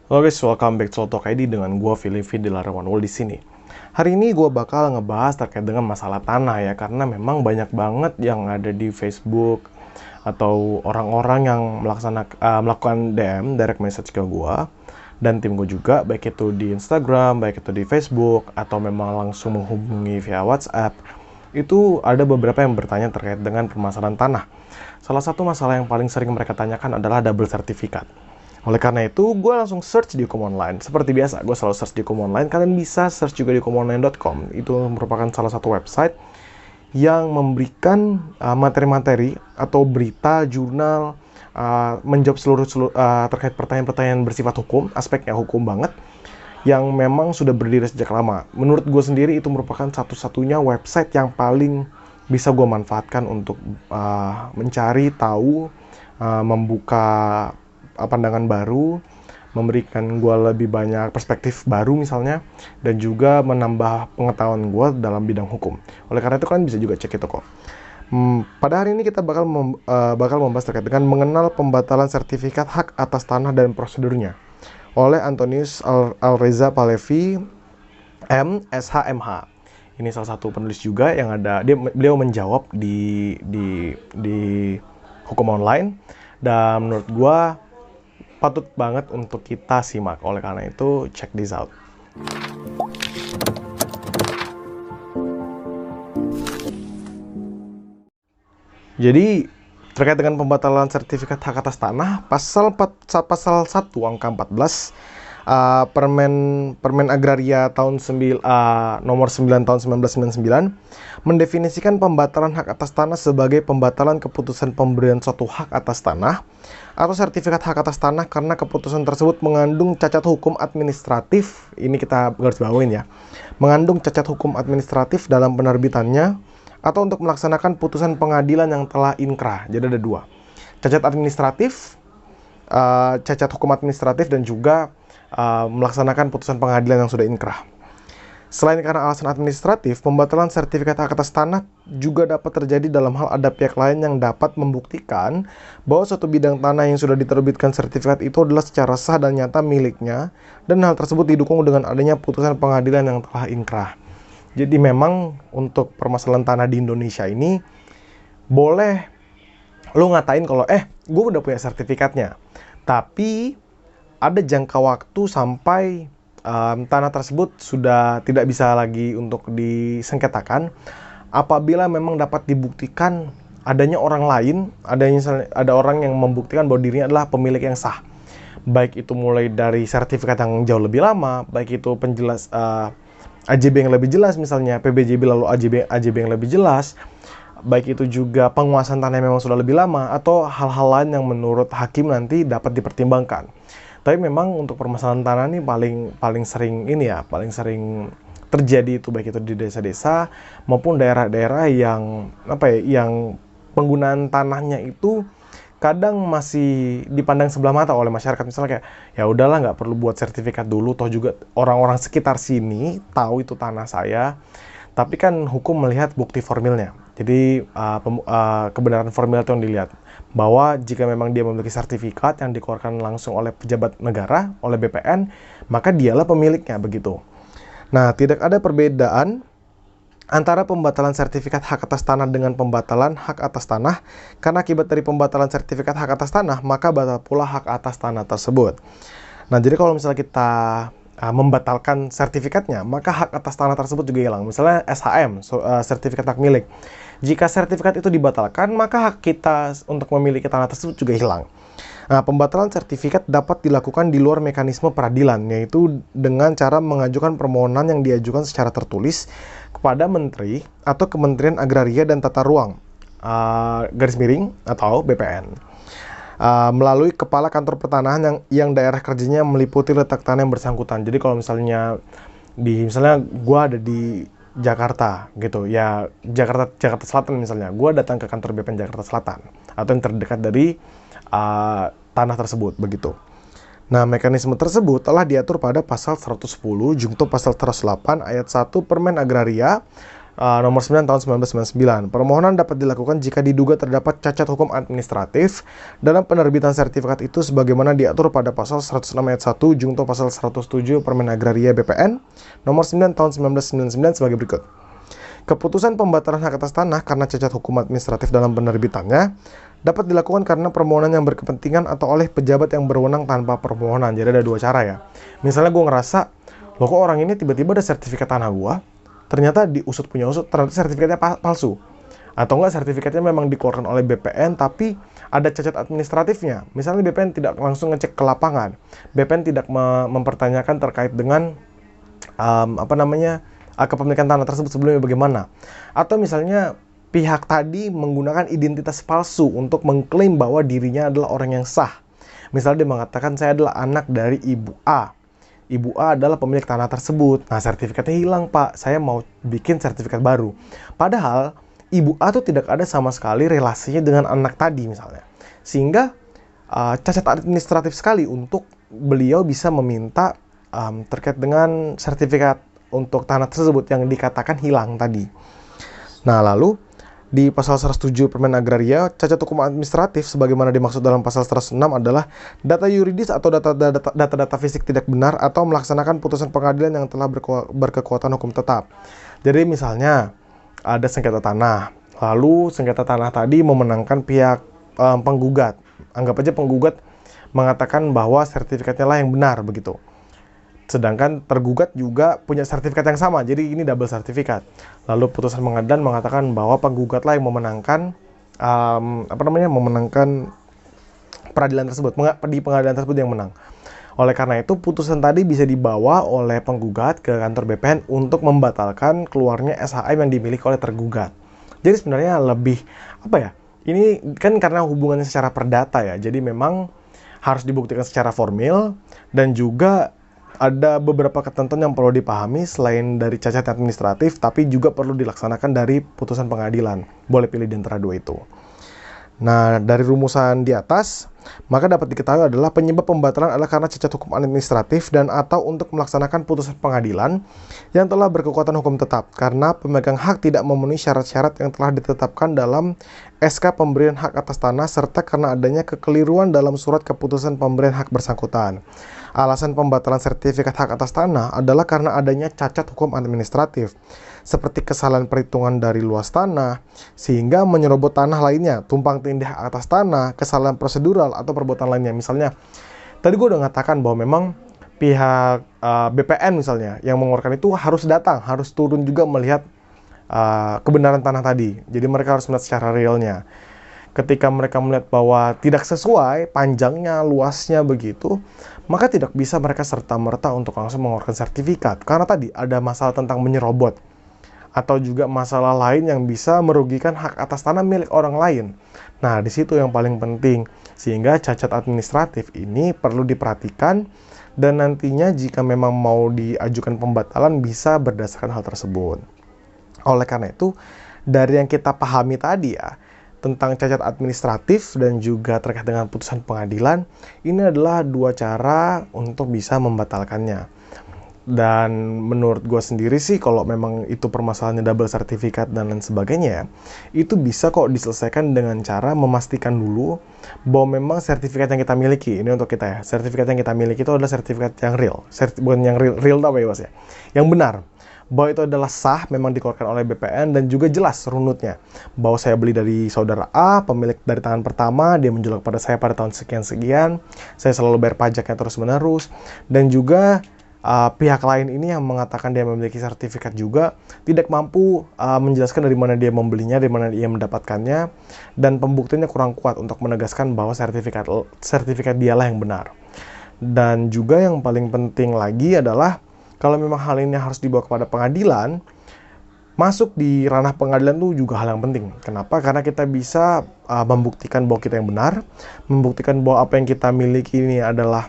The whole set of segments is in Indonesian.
Halo guys, welcome back to Talk ID dengan gue Filipi di Larawanul di sini. Hari ini gue bakal ngebahas terkait dengan masalah tanah ya, karena memang banyak banget yang ada di Facebook atau orang-orang yang melakukan DM, direct message ke gue dan tim gue juga, baik itu di Instagram, baik itu di Facebook, atau memang langsung menghubungi via WhatsApp. Itu ada beberapa yang bertanya terkait dengan permasalahan tanah. Salah satu masalah yang paling sering mereka tanyakan adalah double sertifikat. Oleh karena itu, gue langsung search di Hukum Online. Seperti biasa, gue selalu search di Hukum Online. Kalian bisa search juga di hukumonline.com. Itu merupakan salah satu website yang memberikan materi-materi atau berita, jurnal, menjawab terkait pertanyaan-pertanyaan bersifat hukum, aspeknya hukum banget, yang memang sudah berdiri sejak lama. Menurut gue sendiri, itu merupakan satu-satunya website yang paling bisa gue manfaatkan untuk mencari tahu, membuka pandangan baru, memberikan gue lebih banyak perspektif baru misalnya, dan juga menambah pengetahuan gue dalam bidang hukum. Oleh karena itu kalian bisa juga cek itu kok. Pada hari ini kita bakal membahas terkait dengan mengenal pembatalan sertifikat hak atas tanah dan prosedurnya oleh Antonius Alreza Palevi, MSH. Ini salah satu penulis juga yang ada, beliau menjawab di Hukum Online, dan menurut gue patut banget untuk kita simak. Oleh karena itu, check this out. Jadi, terkait dengan pembatalan sertifikat hak atas tanah, pasal 1 angka 14 Permen Agraria nomor 9 tahun 1999 mendefinisikan pembatalan hak atas tanah sebagai pembatalan keputusan pemberian suatu hak atas tanah atau sertifikat hak atas tanah karena keputusan tersebut mengandung cacat hukum administratif. Ini kita garis bawain ya. Mengandung cacat hukum administratif dalam penerbitannya atau untuk melaksanakan putusan pengadilan yang telah inkrah. Jadi ada dua. Cacat administratif, cacat hukum administratif, dan juga melaksanakan putusan pengadilan yang sudah inkrah. Selain karena alasan administratif, pembatalan sertifikat hak atas tanah juga dapat terjadi dalam hal ada pihak lain yang dapat membuktikan bahwa suatu bidang tanah yang sudah diterbitkan sertifikat itu adalah secara sah dan nyata miliknya, dan hal tersebut didukung dengan adanya putusan pengadilan yang telah inkrah. Jadi memang untuk permasalahan tanah di Indonesia ini boleh lo ngatain kalau gue udah punya sertifikatnya, tapi ada jangka waktu sampai tanah tersebut sudah tidak bisa lagi untuk disengketakan apabila memang dapat dibuktikan adanya orang lain, ada orang yang membuktikan bahwa dirinya adalah pemilik yang sah. Baik itu mulai dari sertifikat yang jauh lebih lama, baik itu penjelas AJB yang lebih jelas, misalnya PBJB lalu AJB yang lebih jelas, baik itu juga penguasaan tanah yang memang sudah lebih lama, atau hal-hal lain yang menurut hakim nanti dapat dipertimbangkan. Tapi memang untuk permasalahan tanah ini paling sering terjadi itu, baik itu di desa-desa maupun daerah-daerah yang yang penggunaan tanahnya itu kadang masih dipandang sebelah mata oleh masyarakat. Misalnya kayak, ya udahlah, nggak perlu buat sertifikat dulu, toh juga orang-orang sekitar sini tahu itu tanah saya. Tapi kan hukum melihat bukti formilnya. Jadi kebenaran formil itu yang dilihat. Bahwa jika memang dia memiliki sertifikat yang dikeluarkan langsung oleh pejabat negara, oleh BPN, maka dialah pemiliknya, begitu. Nah, tidak ada perbedaan antara pembatalan sertifikat hak atas tanah dengan pembatalan hak atas tanah, karena akibat dari pembatalan sertifikat hak atas tanah, maka batal pula hak atas tanah tersebut. Nah, jadi kalau misalnya kita membatalkan sertifikatnya, maka hak atas tanah tersebut juga hilang. Misalnya SHM, sertifikat hak milik. Jika sertifikat itu dibatalkan, maka hak kita untuk memiliki tanah tersebut juga hilang. Nah, pembatalan sertifikat dapat dilakukan di luar mekanisme peradilan, yaitu dengan cara mengajukan permohonan yang diajukan secara tertulis kepada Menteri atau Kementerian Agraria dan Tata Ruang, garis miring atau BPN, melalui Kepala Kantor Pertanahan yang daerah kerjanya meliputi letak tanah yang bersangkutan. Jadi kalau misalnya gue ada di Jakarta gitu ya, Jakarta Selatan misalnya, gue datang ke kantor BPN Jakarta Selatan atau yang terdekat dari tanah tersebut, begitu. Nah, mekanisme tersebut telah diatur pada pasal 110 jungto pasal 108 ayat 1 Permen Agraria nomor 9 tahun 1999. Permohonan dapat dilakukan jika diduga terdapat cacat hukum administratif dalam penerbitan sertifikat itu sebagaimana diatur pada pasal 106 ayat 1 jungto pasal 107 Permen Agraria BPN nomor 9 tahun 1999 sebagai berikut. Keputusan pembatalan hak atas tanah karena cacat hukum administratif dalam penerbitannya dapat dilakukan karena permohonan yang berkepentingan atau oleh pejabat yang berwenang tanpa permohonan. Jadi ada dua cara ya. Misalnya gue ngerasa, loh kok orang ini tiba-tiba ada sertifikat tanah gue, ternyata diusut punya usut, ternyata sertifikatnya palsu. Atau enggak sertifikatnya memang dikeluarkan oleh BPN tapi ada cacat administratifnya. Misalnya BPN tidak langsung ngecek ke lapangan. BPN tidak mempertanyakan terkait dengan kepemilikan tanah tersebut sebelumnya bagaimana. Atau misalnya pihak tadi menggunakan identitas palsu untuk mengklaim bahwa dirinya adalah orang yang sah. Misalnya dia mengatakan saya adalah anak dari Ibu A. Ibu A adalah pemilik tanah tersebut. Nah, sertifikatnya hilang, Pak. Saya mau bikin sertifikat baru. Padahal, Ibu A tuh tidak ada sama sekali relasinya dengan anak tadi misalnya. Sehingga, cacat administratif sekali untuk beliau bisa meminta terkait dengan sertifikat untuk tanah tersebut yang dikatakan hilang tadi. Nah, lalu, di pasal 107 Permen Agraria, cacat hukum administratif sebagaimana dimaksud dalam pasal 106 adalah data yuridis atau data-data fisik tidak benar atau melaksanakan putusan pengadilan yang telah berkekuatan hukum tetap. Jadi misalnya ada sengketa tanah, lalu sengketa tanah tadi memenangkan pihak penggugat. Anggap aja penggugat mengatakan bahwa sertifikatnya lah yang benar begitu. Sedangkan tergugat juga punya sertifikat yang sama, jadi ini double sertifikat. Lalu putusan pengadilan mengatakan bahwa penggugatlah yang memenangkan memenangkan peradilan tersebut, di pengadilan tersebut yang menang. Oleh karena itu, putusan tadi bisa dibawa oleh penggugat ke kantor BPN untuk membatalkan keluarnya SHM yang dimiliki oleh tergugat. Jadi sebenarnya lebih ini kan karena hubungannya secara perdata ya. Jadi memang harus dibuktikan secara formil dan juga ada beberapa ketentuan yang perlu dipahami selain dari cacat administratif, tapi juga perlu dilaksanakan dari putusan pengadilan. Boleh pilih di antara dua itu. Nah, dari rumusan di atas, maka dapat diketahui adalah penyebab pembatalan adalah karena cacat hukum administratif dan atau untuk melaksanakan putusan pengadilan yang telah berkekuatan hukum tetap karena pemegang hak tidak memenuhi syarat-syarat yang telah ditetapkan dalam SK pemberian hak atas tanah serta karena adanya kekeliruan dalam surat keputusan pemberian hak bersangkutan. Alasan pembatalan sertifikat hak atas tanah adalah karena adanya cacat hukum administratif, seperti kesalahan perhitungan dari luas tanah, sehingga menyerobot tanah lainnya, tumpang tindih hak atas tanah, kesalahan prosedural, atau perbuatan lainnya. Misalnya, tadi gue udah mengatakan bahwa memang pihak BPN misalnya, yang mengeluarkan itu harus datang, harus turun juga melihat kebenaran tanah tadi. Jadi mereka harus melihat secara realnya. Ketika mereka melihat bahwa tidak sesuai panjangnya, luasnya begitu, maka tidak bisa mereka serta-merta untuk langsung mengeluarkan sertifikat. Karena tadi ada masalah tentang menyerobot. Atau juga masalah lain yang bisa merugikan hak atas tanah milik orang lain. Nah, di situ yang paling penting. Sehingga cacat administratif ini perlu diperhatikan. Dan nantinya jika memang mau diajukan pembatalan bisa berdasarkan hal tersebut. Oleh karena itu, dari yang kita pahami tadi ya, tentang cacat administratif dan juga terkait dengan putusan pengadilan, ini adalah dua cara untuk bisa membatalkannya. Dan menurut gue sendiri sih, kalau memang itu permasalahannya double sertifikat dan lain sebagainya, itu bisa kok diselesaikan dengan cara memastikan dulu bahwa memang sertifikat yang kita miliki, ini untuk kita ya, sertifikat yang kita miliki itu adalah sertifikat yang real, bukan yang real apa ya Mas ya, yang benar. Bahwa itu adalah sah, memang dikeluarkan oleh BPN dan juga jelas runutnya. Bahwa saya beli dari saudara A, pemilik dari tangan pertama, dia menjual kepada saya pada tahun sekian-sekian, saya selalu bayar pajaknya terus-menerus, dan juga pihak lain ini yang mengatakan dia memiliki sertifikat juga tidak mampu menjelaskan dari mana dia membelinya, dari mana dia mendapatkannya, dan pembuktiannya kurang kuat untuk menegaskan bahwa sertifikat dialah yang benar. Dan juga yang paling penting lagi adalah kalau memang hal ini harus dibawa kepada pengadilan, masuk di ranah pengadilan itu juga hal yang penting. Kenapa? Karena kita bisa membuktikan bahwa kita yang benar, membuktikan bahwa apa yang kita miliki ini adalah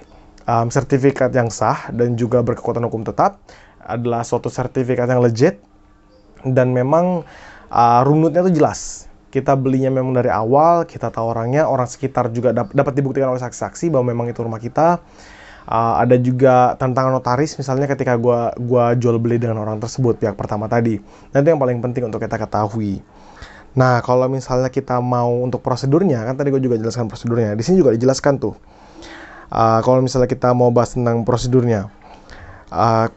sertifikat yang sah dan juga berkekuatan hukum tetap, adalah suatu sertifikat yang legit, dan memang runutnya itu jelas. Kita belinya memang dari awal, kita tahu orangnya, orang sekitar juga dapat dibuktikan oleh saksi-saksi bahwa memang itu rumah kita. Ada juga tantangan notaris, misalnya ketika gua jual beli dengan orang tersebut, pihak pertama tadi. Nah, itu yang paling penting untuk kita ketahui. Nah, kalau misalnya kita mau untuk prosedurnya, kan tadi gue juga jelaskan prosedurnya. Di sini juga dijelaskan tuh. Kalau misalnya kita mau bahas tentang prosedurnya,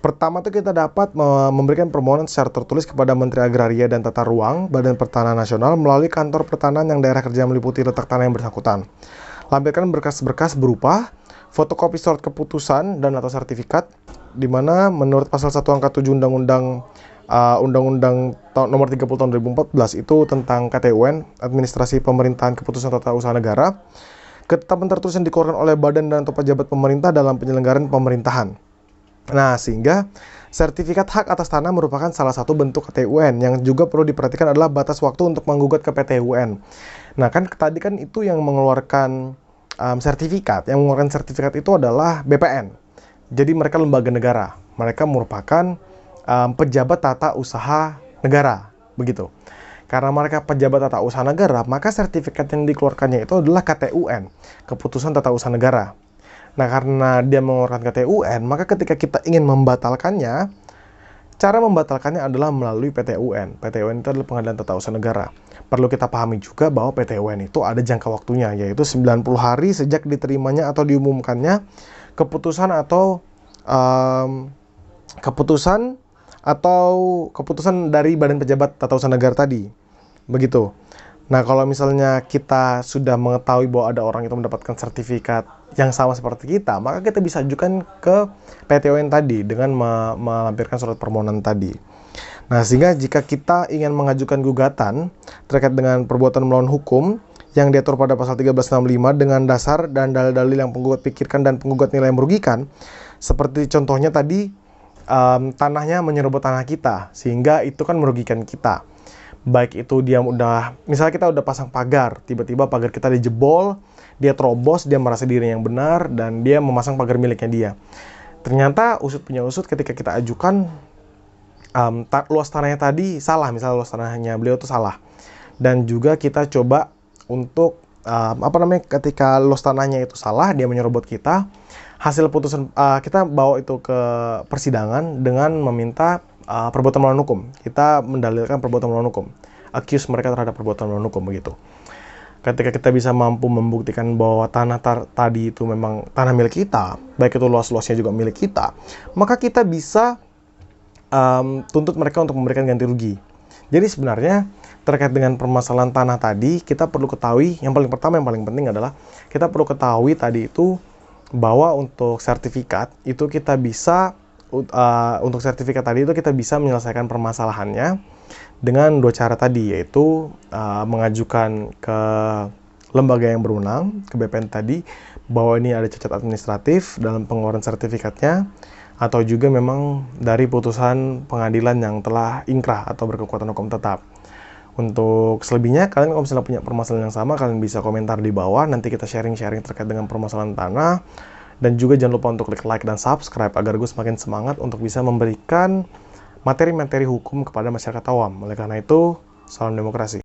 pertama tuh kita dapat memberikan permohonan secara tertulis kepada Menteri Agraria dan Tata Ruang, Badan Pertanahan Nasional, melalui kantor pertanahan yang daerah kerja meliputi letak tanah yang bersangkutan. Lampirkan berkas-berkas berupa fotokopi surat keputusan dan atau sertifikat, di mana menurut pasal 1 angka 7 Undang-Undang Nomor 30 Tahun 2014 itu tentang KTUN, Administrasi Pemerintahan Keputusan Tata Usaha Negara, ketetapan tertulis yang dikeluarkan oleh badan dan atau pejabat pemerintah dalam penyelenggaraan pemerintahan. Nah, sehingga sertifikat hak atas tanah merupakan salah satu bentuk KTUN. Yang juga perlu diperhatikan adalah batas waktu untuk menggugat ke PT UN. Nah, kan tadi kan itu yang mengeluarkan sertifikat. Yang mengeluarkan sertifikat itu adalah BPN. Jadi mereka lembaga negara. Mereka merupakan pejabat tata usaha negara, begitu. Karena mereka pejabat tata usaha negara, maka sertifikat yang dikeluarkannya itu adalah KTUN, Keputusan Tata Usaha Negara. Nah, karena dia mengeluarkan KTUN, maka ketika kita ingin membatalkannya, cara membatalkannya adalah melalui PT UN. PT UN itu adalah Pengadilan Tata Usaha Negara. Perlu kita pahami juga bahwa PT UN itu ada jangka waktunya, yaitu 90 hari sejak diterimanya atau diumumkannya keputusan dari Badan Pejabat Tata Usaha Negara tadi. Begitu. Nah, kalau misalnya kita sudah mengetahui bahwa ada orang itu mendapatkan sertifikat yang sama seperti kita, maka kita bisa ajukan ke PT UN tadi dengan melampirkan surat permohonan tadi. Nah, sehingga jika kita ingin mengajukan gugatan terkait dengan perbuatan melawan hukum yang diatur pada pasal 1365 dengan dasar dan dalil-dalil yang penggugat pikirkan dan penggugat nilai yang merugikan, seperti contohnya tadi, tanahnya menyerobot tanah kita, sehingga itu kan merugikan kita. Baik itu dia misalnya kita udah pasang pagar, tiba-tiba pagar kita dijebol, dia terobos, dia merasa dirinya yang benar, dan dia memasang pagar miliknya dia. Ternyata usut punya usut ketika kita ajukan, luas tanahnya tadi salah, misalnya luas tanahnya beliau itu salah. Dan juga kita coba untuk, ketika luas tanahnya itu salah, dia menyerobot kita, hasil putusan, kita bawa itu ke persidangan dengan meminta perbuatan melawan hukum. Kita mendalilkan perbuatan melawan hukum, accuse mereka terhadap perbuatan melawan hukum, begitu. Ketika kita bisa mampu membuktikan bahwa tanah tadi itu memang tanah milik kita, baik itu luas-luasnya juga milik kita, maka kita bisa tuntut mereka untuk memberikan ganti rugi. Jadi sebenarnya terkait dengan permasalahan tanah tadi, kita perlu ketahui, yang paling pertama, yang paling penting adalah kita perlu ketahui tadi itu bahwa untuk sertifikat itu kita bisa menyelesaikan permasalahannya dengan dua cara tadi, yaitu mengajukan ke lembaga yang berwenang, ke BPN tadi, bahwa ini ada cacat administratif dalam pengeluaran sertifikatnya, atau juga memang dari putusan pengadilan yang telah ingkrah atau berkekuatan hukum tetap. Untuk selebihnya, kalian kalau misalnya punya permasalahan yang sama, kalian bisa komentar di bawah, nanti kita sharing-sharing terkait dengan permasalahan tanah. Dan juga jangan lupa untuk klik like dan subscribe agar gue semakin semangat untuk bisa memberikan materi-materi hukum kepada masyarakat awam. Oleh karena itu, salam demokrasi.